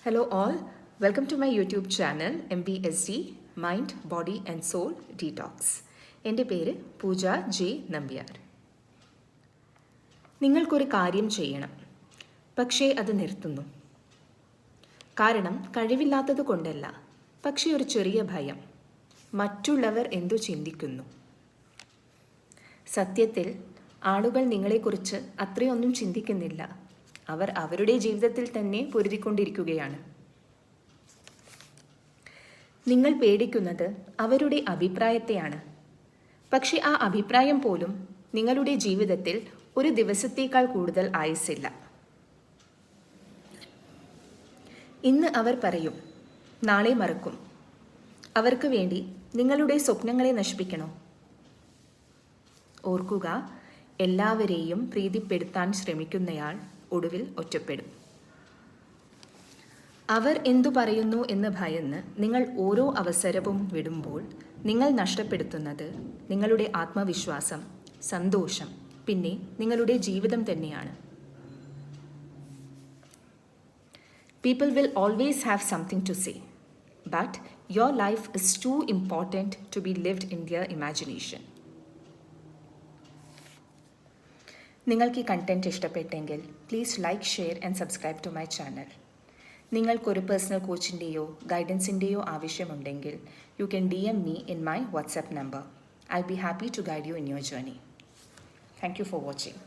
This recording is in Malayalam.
Hello all, welcome to my YouTube channel MBSD Mind, Body and Soul Detox. എൻ്റെ പേര് പൂജ ജെ നമ്പ്യാർ. നിങ്ങൾക്കൊരു കാര്യം ചെയ്യണം, പക്ഷേ അത് നിർത്തുന്നു. കാരണം കഴിവില്ലാത്തത് കൊണ്ടല്ല, പക്ഷേ ഒരു ചെറിയ ഭയം. മറ്റുള്ളവർ എന്തു ചിന്തിക്കുന്നു. സത്യത്തിൽ ആളുകൾ നിങ്ങളെക്കുറിച്ച് അത്രയൊന്നും ചിന്തിക്കുന്നില്ല. അവർ അവരുടെ ജീവിതത്തിൽ തന്നെ പൊരുതിക്കൊണ്ടിരിക്കുകയാണ്. നിങ്ങൾ പേടിക്കുന്നത് അവരുടെ അഭിപ്രായത്തെയാണ്. പക്ഷെ ആ അഭിപ്രായം പോലും നിങ്ങളുടെ ജീവിതത്തിൽ ഒരു ദിവസത്തേക്കാൾ കൂടുതൽ ആയുസ്സില്ല. ഇന്ന് അവർ പറയും, നാളെ മറക്കും. അവർക്ക് വേണ്ടി നിങ്ങളുടെ സ്വപ്നങ്ങളെ നശിപ്പിക്കണോ? ഓർക്കുക, എല്ലാവരെയും പ്രീതിപ്പെടുത്താൻ ശ്രമിക്കുന്നയാൾ ഒടുവിൽ ഒറ്റപ്പെടും. അവർ എന്തു പറയുന്നു എന്ന് ഭയന്ന് നിങ്ങൾ ഓരോ അവസരവും വിടുമ്പോൾ നിങ്ങൾ നഷ്ടപ്പെടുത്തുന്നത് നിങ്ങളുടെ ആത്മവിശ്വാസം, സന്തോഷം, പിന്നെ നിങ്ങളുടെ ജീവിതം തന്നെയാണ്. People will always have something to say, but your life is too important to be lived in their imagination. നിങ്ങൾക്ക് ഈ കണ്ടൻറ്റ് ഇഷ്ടപ്പെട്ടെങ്കിൽ please like, share and subscribe to my channel. നിങ്ങൾക്കൊരു പേഴ്സണൽ കോച്ചിൻ്റെയോ ഗൈഡൻസിൻ്റെയോ ആവശ്യമുണ്ടെങ്കിൽ you can DM me in my WhatsApp number. I'll be happy to guide you in your journey. Thank you for watching.